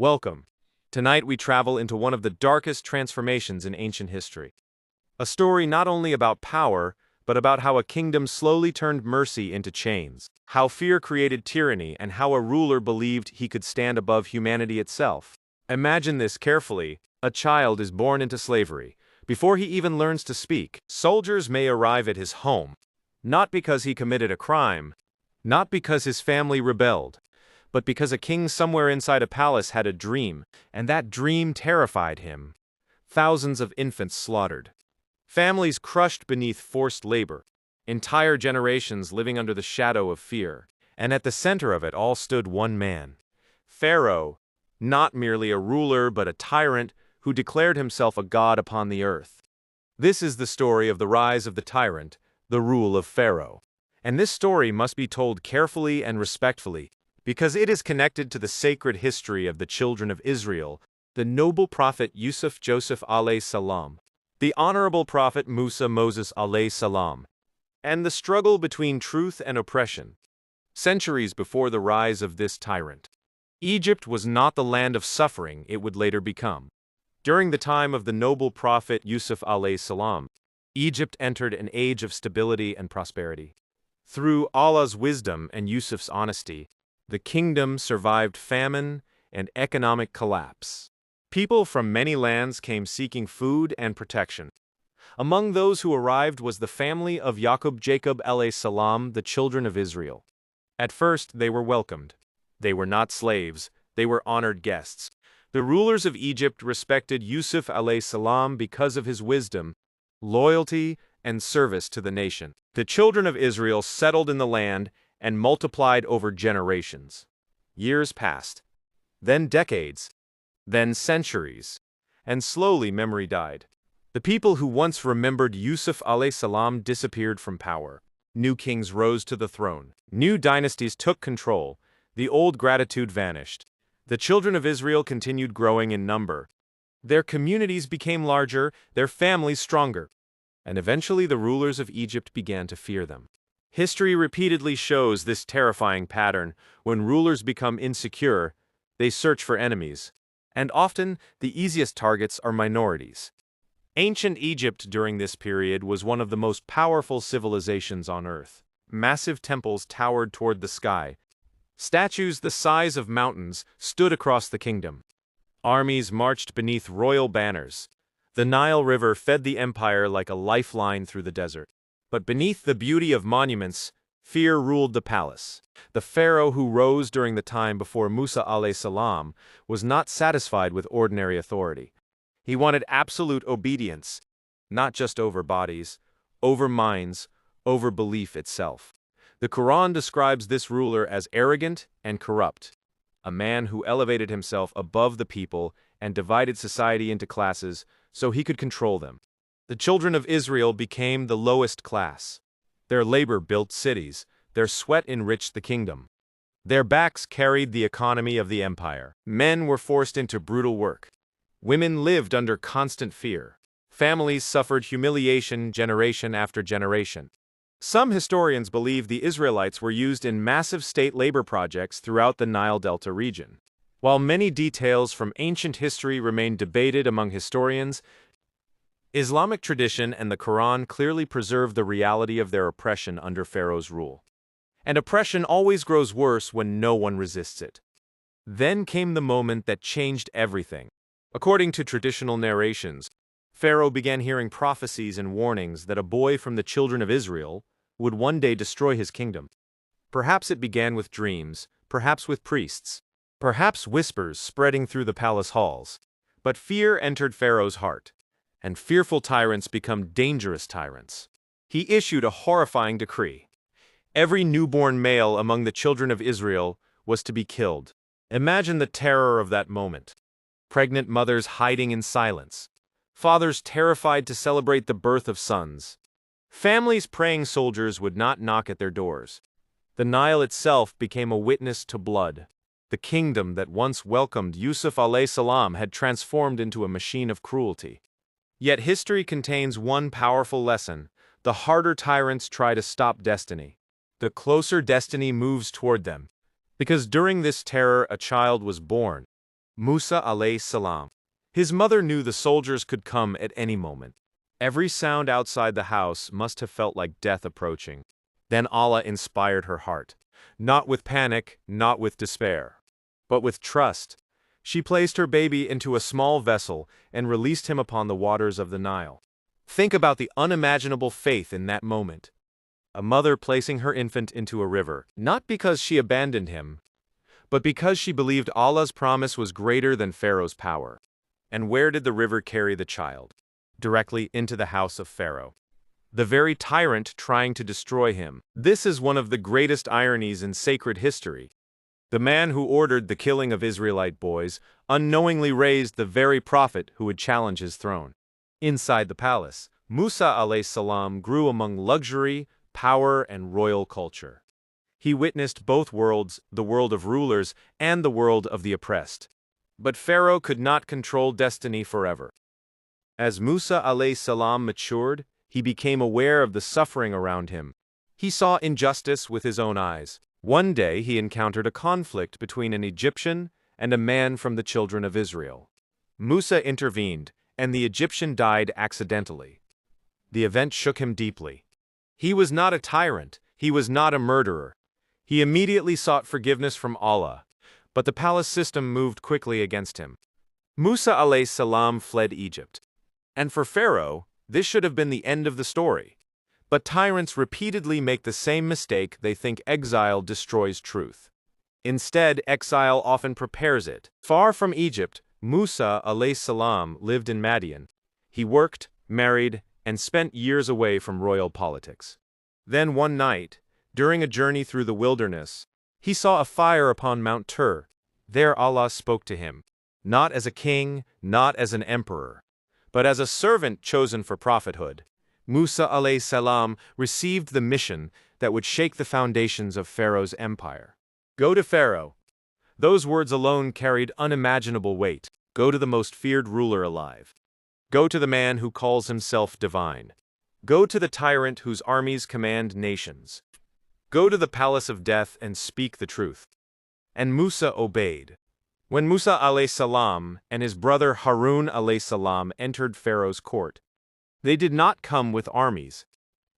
Welcome. Tonight we travel into one of the darkest transformations in ancient history. A story not only about power, but about how a kingdom slowly turned mercy into chains, how fear created tyranny, and how a ruler believed he could stand above humanity itself. Imagine this carefully. A child is born into slavery. Before he even learns to speak, soldiers may arrive at his home, not because he committed a crime, not because his family rebelled, but because a king somewhere inside a palace had a dream, and that dream terrified him. Thousands of infants slaughtered. Families crushed beneath forced labor. Entire generations living under the shadow of fear. And at the center of it all stood one man. Pharaoh, not merely a ruler but a tyrant who declared himself a god upon the earth. This is the story of the rise of the tyrant, the rule of Pharaoh. And this story must be told carefully and respectfully, because it is connected to the sacred history of the children of Israel, the noble prophet Joseph alayhi salam, the honorable prophet Musa Moses alayhi salam, and the struggle between truth and oppression. Centuries before the rise of this tyrant, Egypt was not the land of suffering it would later become. During the time of the noble prophet Yusuf alayhi salam, Egypt entered an age of stability and prosperity. Through Allah's wisdom and Yusuf's honesty, the kingdom survived famine and economic collapse. People from many lands came seeking food and protection. Among those who arrived was the family of Jacob alayhi salam, the children of Israel. At first, they were welcomed. They were not slaves, they were honored guests. The rulers of Egypt respected Yusuf alayhi salam because of his wisdom, loyalty, and service to the nation. The children of Israel settled in the land and multiplied over generations. Years passed, then decades, then centuries, and slowly memory died. The people who once remembered Yusuf alayhi salam disappeared from power. New kings rose to the throne. New dynasties took control. The old gratitude vanished. The children of Israel continued growing in number. Their communities became larger, their families stronger, and eventually the rulers of Egypt began to fear them. History repeatedly shows this terrifying pattern. When rulers become insecure, they search for enemies, and often the easiest targets are minorities. Ancient Egypt during this period was one of the most powerful civilizations on earth. Massive temples towered toward the sky. Statues the size of mountains stood across the kingdom. Armies marched beneath royal banners. The Nile River fed the empire like a lifeline through the desert. But beneath the beauty of monuments, fear ruled the palace. The pharaoh who rose during the time before Musa alayhi salam was not satisfied with ordinary authority. He wanted absolute obedience, not just over bodies, over minds, over belief itself. The Quran describes this ruler as arrogant and corrupt, a man who elevated himself above the people and divided society into classes so he could control them. The children of Israel became the lowest class. Their labor built cities, their sweat enriched the kingdom. Their backs carried the economy of the empire. Men were forced into brutal work. Women lived under constant fear. Families suffered humiliation generation after generation. Some historians believe the Israelites were used in massive state labor projects throughout the Nile Delta region. While many details from ancient history remain debated among historians, Islamic tradition and the Quran clearly preserve the reality of their oppression under Pharaoh's rule. And oppression always grows worse when no one resists it. Then came the moment that changed everything. According to traditional narrations, Pharaoh began hearing prophecies and warnings that a boy from the children of Israel would one day destroy his kingdom. Perhaps it began with dreams, perhaps with priests, perhaps whispers spreading through the palace halls. But fear entered Pharaoh's heart, and fearful tyrants become dangerous tyrants. He issued a horrifying decree. Every newborn male among the children of Israel was to be killed. Imagine the terror of that moment. Pregnant mothers hiding in silence. Fathers terrified to celebrate the birth of sons. Families praying soldiers would not knock at their doors. The Nile itself became a witness to blood. The kingdom that once welcomed Yusuf alayhi salam had transformed into a machine of cruelty. Yet history contains one powerful lesson. The harder tyrants try to stop destiny, the closer destiny moves toward them. Because during this terror a child was born, Musa salam. His mother knew the soldiers could come at any moment. Every sound outside the house must have felt like death approaching. Then Allah inspired her heart. Not with panic, not with despair, but with trust. She placed her baby into a small vessel and released him upon the waters of the Nile. Think about the unimaginable faith in that moment. A mother placing her infant into a river, not because she abandoned him, but because she believed Allah's promise was greater than Pharaoh's power. And where did the river carry the child? Directly into the house of Pharaoh, the very tyrant trying to destroy him. This is one of the greatest ironies in sacred history. The man who ordered the killing of Israelite boys unknowingly raised the very prophet who would challenge his throne. Inside the palace, Musa salam grew among luxury, power, and royal culture. He witnessed both worlds, the world of rulers and the world of the oppressed. But Pharaoh could not control destiny forever. As Musa salam matured, he became aware of the suffering around him. He saw injustice with his own eyes. One day he encountered a conflict between an Egyptian and a man from the children of Israel. Musa intervened, and the Egyptian died accidentally. The event shook him deeply. He was not a tyrant, he was not a murderer. He immediately sought forgiveness from Allah, but the palace system moved quickly against him. Musa salam fled Egypt. And for Pharaoh, this should have been the end of the story. But tyrants repeatedly make the same mistake. They think exile destroys truth. Instead, exile often prepares it. Far from Egypt, Musa salam lived in Madian. He worked, married, and spent years away from royal politics. Then one night, during a journey through the wilderness, he saw a fire upon Mount Tur. There Allah spoke to him, not as a king, not as an emperor, but as a servant chosen for prophethood. Musa salam received the mission that would shake the foundations of Pharaoh's empire. Go to Pharaoh. Those words alone carried unimaginable weight. Go to the most feared ruler alive. Go to the man who calls himself divine. Go to the tyrant whose armies command nations. Go to the palace of death and speak the truth. And Musa obeyed. When Musa salam and his brother Harun salam entered Pharaoh's court, they did not come with armies.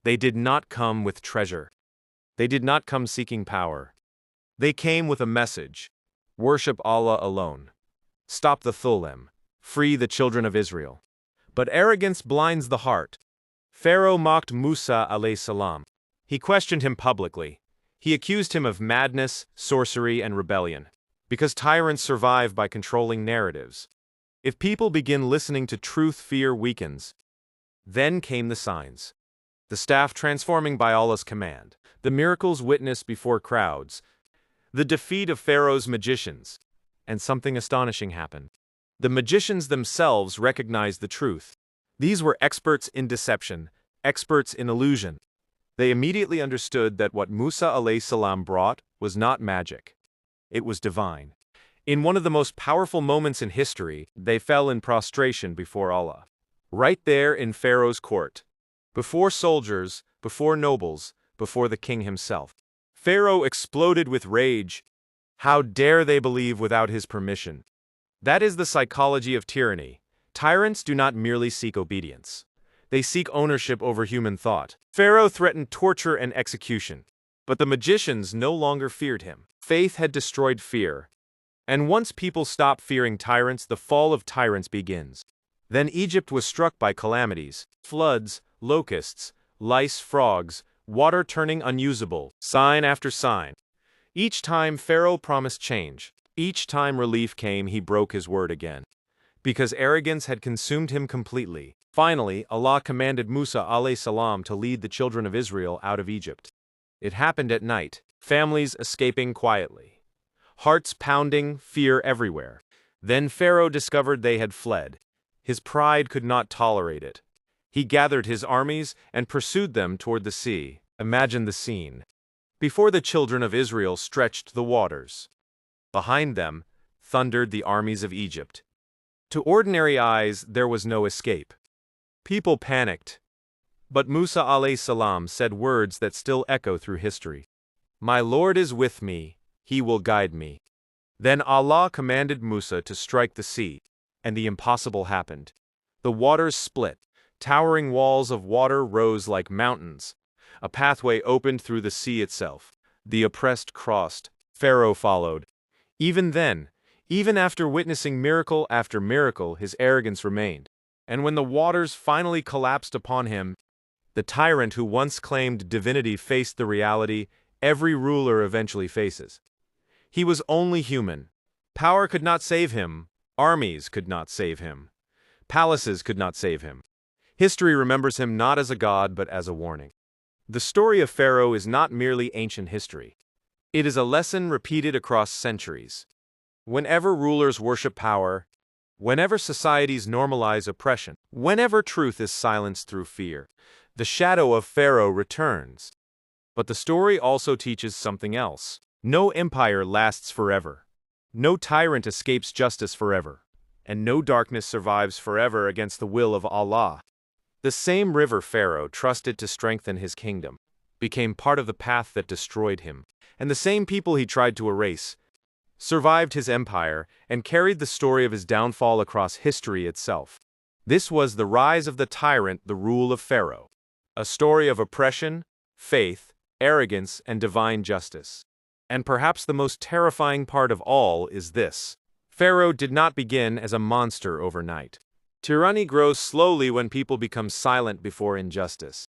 They did not come with treasure. They did not come seeking power. They came with a message. Worship Allah alone. Stop the Thulam. Free the children of Israel. But arrogance blinds the heart. Pharaoh mocked Musa salam. He questioned him publicly. He accused him of madness, sorcery, and rebellion. Because tyrants survive by controlling narratives. If people begin listening to truth, fear weakens. Then came the signs. The staff transforming by Allah's command. The miracles witnessed before crowds. The defeat of Pharaoh's magicians. And something astonishing happened. The magicians themselves recognized the truth. These were experts in deception, experts in illusion. They immediately understood that what Musa salam brought was not magic. It was divine. In one of the most powerful moments in history, they fell in prostration before Allah. Right there in Pharaoh's court. Before soldiers, before nobles, before the king himself. Pharaoh exploded with rage. How dare they believe without his permission? That is the psychology of tyranny. Tyrants do not merely seek obedience. They seek ownership over human thought. Pharaoh threatened torture and execution. But the magicians no longer feared him. Faith had destroyed fear. And once people stop fearing tyrants, the fall of tyrants begins. Then Egypt was struck by calamities, floods, locusts, lice, frogs, water turning unusable, sign after sign. Each time Pharaoh promised change. Each time relief came, he broke his word again. Because arrogance had consumed him completely. Finally, Allah commanded Musa salam to lead the children of Israel out of Egypt. It happened at night, families escaping quietly. Hearts pounding, fear everywhere. Then Pharaoh discovered they had fled. His pride could not tolerate it. He gathered his armies and pursued them toward the sea. Imagine the scene. Before the children of Israel stretched the waters. Behind them thundered the armies of Egypt. To ordinary eyes, there was no escape. People panicked. But Musa salam said words that still echo through history. My Lord is with me, he will guide me. Then Allah commanded Musa to strike the sea, and the impossible happened. The waters split, towering walls of water rose like mountains. A pathway opened through the sea itself. The oppressed crossed. Pharaoh followed. Even then, even after witnessing miracle after miracle, his arrogance remained. And when the waters finally collapsed upon him, the tyrant who once claimed divinity faced the reality every ruler eventually faces. He was only human. Power could not save him. Armies could not save him. Palaces could not save him. History remembers him not as a god but as a warning. The story of Pharaoh is not merely ancient history. It is a lesson repeated across centuries. Whenever rulers worship power, whenever societies normalize oppression, whenever truth is silenced through fear, the shadow of Pharaoh returns. But the story also teaches something else. No empire lasts forever. No tyrant escapes justice forever. And no darkness survives forever against the will of Allah. The same river Pharaoh trusted to strengthen his kingdom became part of the path that destroyed him, and the same people he tried to erase survived his empire and carried the story of his downfall across history itself. This was the rise of the tyrant, the rule of Pharaoh, a story of oppression, faith, arrogance, and divine justice. And perhaps the most terrifying part of all is this: Pharaoh did not begin as a monster overnight. Tyranny grows slowly when people become silent before injustice.